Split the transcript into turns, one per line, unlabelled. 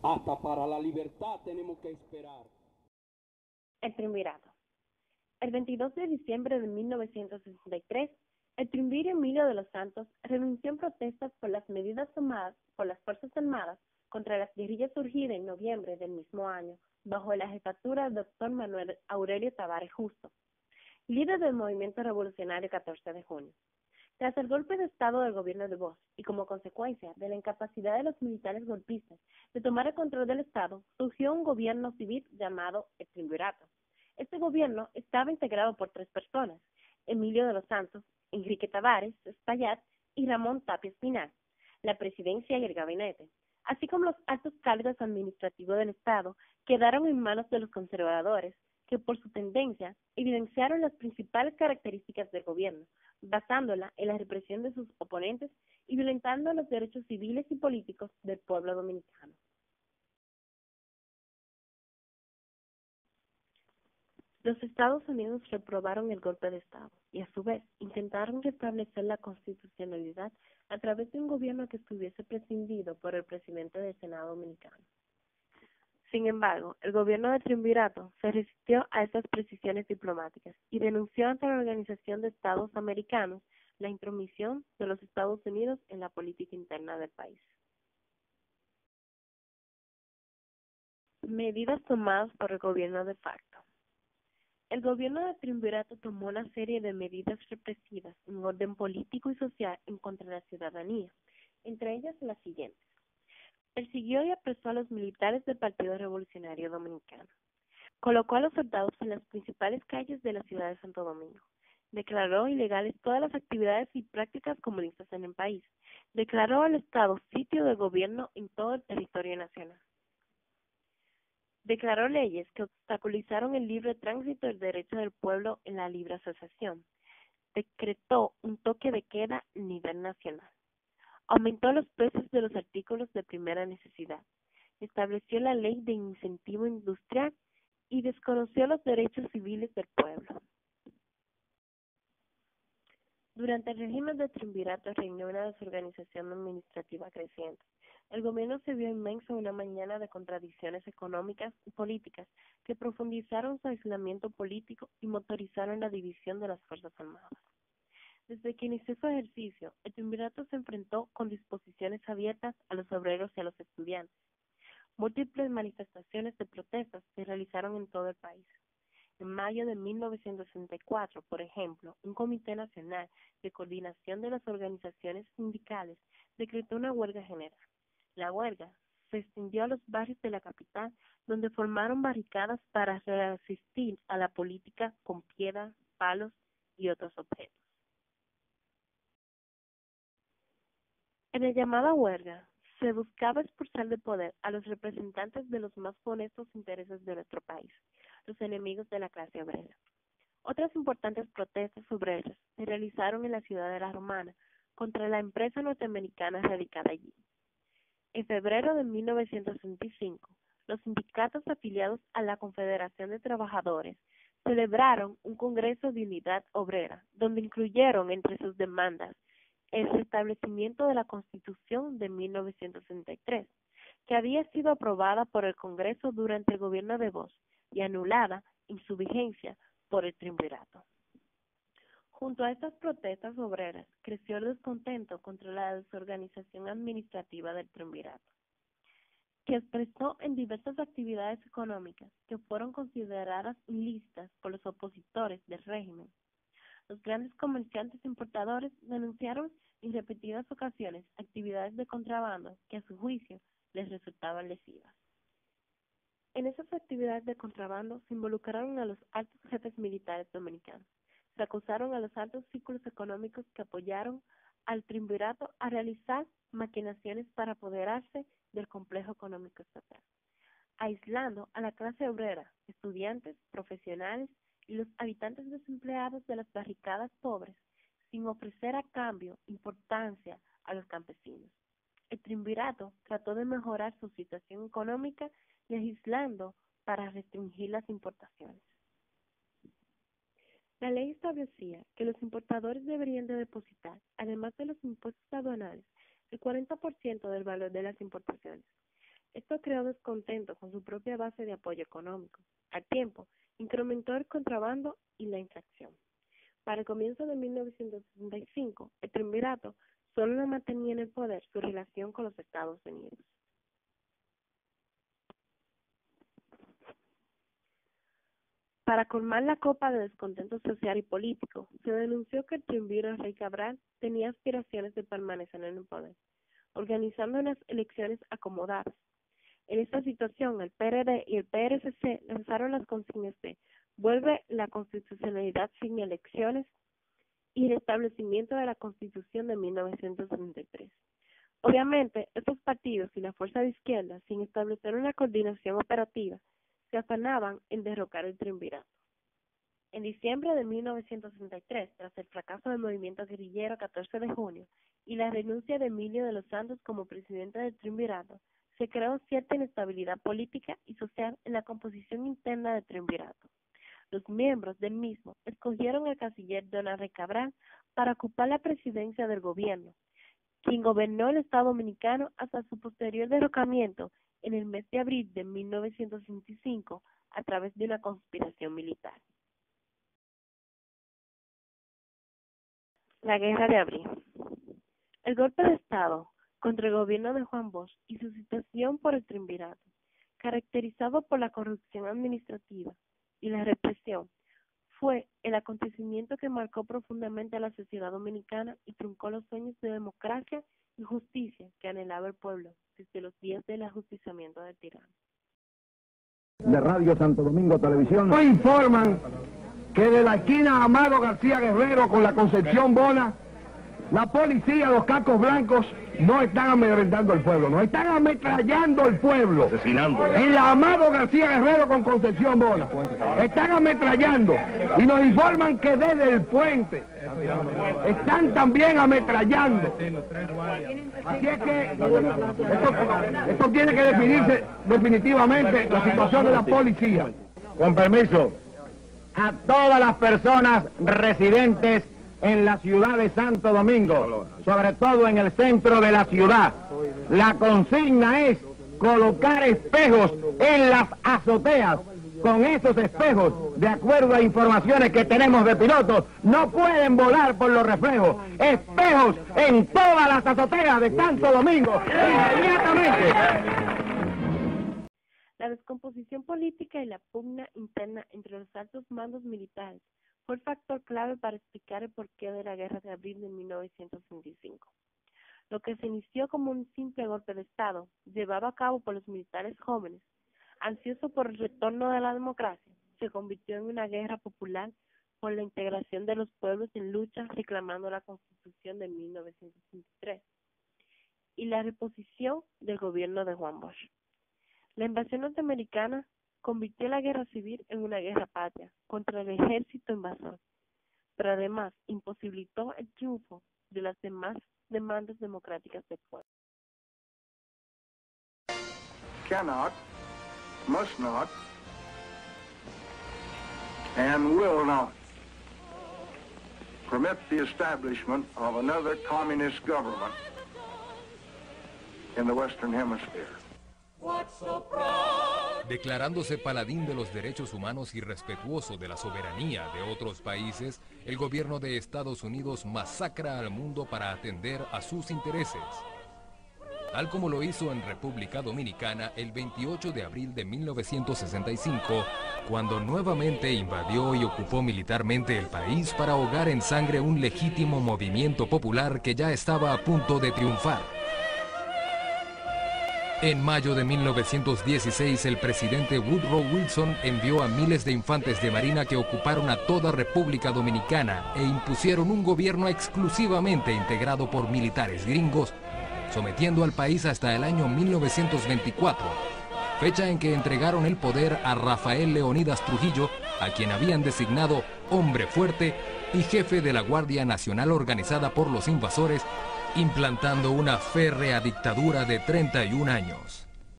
Hasta para la libertad tenemos que esperar.
El Triunvirato. El 22 de diciembre de 1963, el triunviro Emilio de los Santos renunció en protestas por las medidas tomadas por las Fuerzas Armadas contra las guerrillas surgidas en noviembre del mismo año, bajo la jefatura del doctor Manuel Aurelio Tavares Justo, líder del movimiento revolucionario 14 de junio. Tras el golpe de Estado del gobierno de Bosch y como consecuencia de la incapacidad de los militares golpistas de tomar el control del Estado, surgió un gobierno civil llamado el Triunvirato. Este gobierno estaba integrado por 3 personas: Emilio de los Santos, Enrique Tavares Espaillat y Ramón Tapia Espinal, la presidencia y el gabinete, así como los altos cargos administrativos del Estado, quedaron en manos de los conservadores, que por su tendencia evidenciaron las principales características del gobierno, basándola en la represión de sus oponentes y violentando los derechos civiles y políticos del pueblo dominicano. Los Estados Unidos reprobaron el golpe de Estado y, a su vez, intentaron restablecer la constitucionalidad a través de un gobierno que estuviese prescindido por el presidente del Senado dominicano. Sin embargo, el gobierno de Triunvirato se resistió a estas precisiones diplomáticas y denunció ante la Organización de Estados Americanos la intromisión de los Estados Unidos en la política interna del país. Medidas tomadas por el gobierno de facto. El gobierno de Triunvirato tomó una serie de medidas represivas en orden político y social en contra de la ciudadanía, entre ellas las siguientes. Persiguió y apresó a los militares del Partido Revolucionario Dominicano. Colocó a los soldados en las principales calles de la ciudad de Santo Domingo. Declaró ilegales todas las actividades y prácticas comunistas en el país. Declaró al Estado sitio de gobierno en todo el territorio nacional. Declaró leyes que obstaculizaron el libre tránsito del derecho del pueblo en la libre asociación. Decretó un toque de queda a nivel nacional. Aumentó los precios de los artículos de primera necesidad. Estableció la ley de incentivo industrial y desconoció los derechos civiles del pueblo. Durante el régimen de Triunvirato reinó una desorganización administrativa creciente. El gobierno se vio inmerso en una mañana de contradicciones económicas y políticas que profundizaron su aislamiento político y motorizaron la división de las Fuerzas Armadas. Desde que inició su ejercicio, el Triunvirato se enfrentó con disposiciones abiertas a los obreros y a los estudiantes. Múltiples manifestaciones de protestas se realizaron en todo el país. En mayo de 1964, por ejemplo, un Comité Nacional de Coordinación de las Organizaciones Sindicales decretó una huelga general. La huelga se extendió a los barrios de la capital, donde formaron barricadas para resistir a la política con piedras, palos y otros objetos. En la llamada huelga, se buscaba expulsar del poder a los representantes de los más honestos intereses de nuestro país, los enemigos de la clase obrera. Otras importantes protestas obreras se realizaron en la ciudad de La Romana contra la empresa norteamericana radicada allí. En febrero de 1965, los sindicatos afiliados a la Confederación de Trabajadores celebraron un Congreso de Unidad Obrera, donde incluyeron entre sus demandas el restablecimiento de la Constitución de 1963, que había sido aprobada por el Congreso durante el gobierno de Bosch y anulada en su vigencia por el Triunvirato. Junto a estas protestas obreras, creció el descontento contra la desorganización administrativa del Triunvirato, que expresó en diversas actividades económicas que fueron consideradas ilícitas por los opositores del régimen. Los grandes comerciantes importadores denunciaron en repetidas ocasiones actividades de contrabando que a su juicio les resultaban lesivas. En esas actividades de contrabando se involucraron a los altos jefes militares dominicanos. Se acusaron a los altos círculos económicos que apoyaron al Triunvirato a realizar maquinaciones para apoderarse del complejo económico estatal, aislando a la clase obrera, estudiantes, profesionales y los habitantes desempleados de las barricadas pobres, sin ofrecer a cambio importancia a los campesinos. El Triunvirato trató de mejorar su situación económica legislando para restringir las importaciones. La ley establecía que los importadores deberían de depositar, además de los impuestos aduanales, el 40% del valor de las importaciones. Esto creó descontento con su propia base de apoyo económico. Al tiempo, incrementó el contrabando y la infracción. Para el comienzo de 1965, el triunvirato solo mantenía en el poder su relación con los Estados Unidos. Para colmar la copa de descontento social y político, se denunció que el triunviro Rey Cabral tenía aspiraciones de permanecer en el poder, organizando unas elecciones acomodadas. En esta situación, el PRD y el PRCC lanzaron las consignas de "Vuelve la constitucionalidad sin elecciones" y el establecimiento de la Constitución de 1973. Obviamente, estos partidos y la fuerza de izquierda, sin establecer una coordinación operativa, se afanaban en derrocar el triunvirato. En diciembre de 1963, tras el fracaso del movimiento guerrillero 14 de junio y la renuncia de Emilio de los Santos como presidente del triunvirato, se creó cierta inestabilidad política y social en la composición interna del triunvirato. Los miembros del mismo escogieron al canciller Donald Rey Cabral para ocupar la presidencia del gobierno, quien gobernó el Estado Dominicano hasta su posterior derrocamiento en el mes de abril de 1965 a través de una conspiración militar. La Guerra de Abril. El golpe de Estado contra el gobierno de Juan Bosch y su situación por el triunvirato, caracterizado por la corrupción administrativa y la represión, fue el acontecimiento que marcó profundamente a la sociedad dominicana y truncó los sueños de democracia y justicia que anhelaba el pueblo desde los días del ajusticiamiento del tirano.
De Radio Santo Domingo Televisión nos informan que de la esquina Amado García Guerrero con la Concepción Bona, la policía, los cascos blancos, no están amedrentando al pueblo, no están ametrallando al pueblo.
Asesinando.
En la Amado García Guerrero con Concepción Bona, están ametrallando y nos informan que desde el puente están también ametrallando. Así es que esto tiene que definirse definitivamente la situación de la policía.
Con permiso, a todas las personas residentes en la ciudad de Santo Domingo, sobre todo en el centro de la ciudad, la consigna es colocar espejos en las azoteas. Con esos espejos, de acuerdo a informaciones que tenemos de pilotos, no pueden volar por los reflejos. Espejos en todas las azoteas de Santo Domingo, inmediatamente.
La descomposición política y la pugna interna entre los altos mandos militares fue el factor clave para explicar el porqué de la Guerra de Abril de 1965. Lo que se inició como un simple golpe de Estado, llevado a cabo por los militares jóvenes, ansiosos por el retorno de la democracia, se convirtió en una guerra popular por la integración de los pueblos en lucha reclamando la Constitución de 1963 y la reposición del gobierno de Juan Bosch. La invasión norteamericana convirtió la guerra civil en una guerra patria contra el ejército invasor, pero además imposibilitó el triunfo de las demás demandas democráticas del pueblo.
Cannot, must not, and will not permit the establishment of another communist government in the Western Hemisphere.
Declarándose paladín de los derechos humanos y respetuoso de la soberanía de otros países, el gobierno de Estados Unidos masacra al mundo para atender a sus intereses. Tal como lo hizo en República Dominicana el 28 de abril de 1965, cuando nuevamente invadió y ocupó militarmente el país para ahogar en sangre un legítimo movimiento popular que ya estaba a punto de triunfar. En mayo de 1916, el presidente Woodrow Wilson envió a miles de infantes de marina que ocuparon a toda República Dominicana e impusieron un gobierno exclusivamente integrado por militares gringos, sometiendo al país hasta el año 1924, fecha en que entregaron el poder a Rafael Leónidas Trujillo, a quien habían designado hombre fuerte y jefe de la Guardia Nacional organizada por los invasores, implantando una férrea dictadura de 31 años.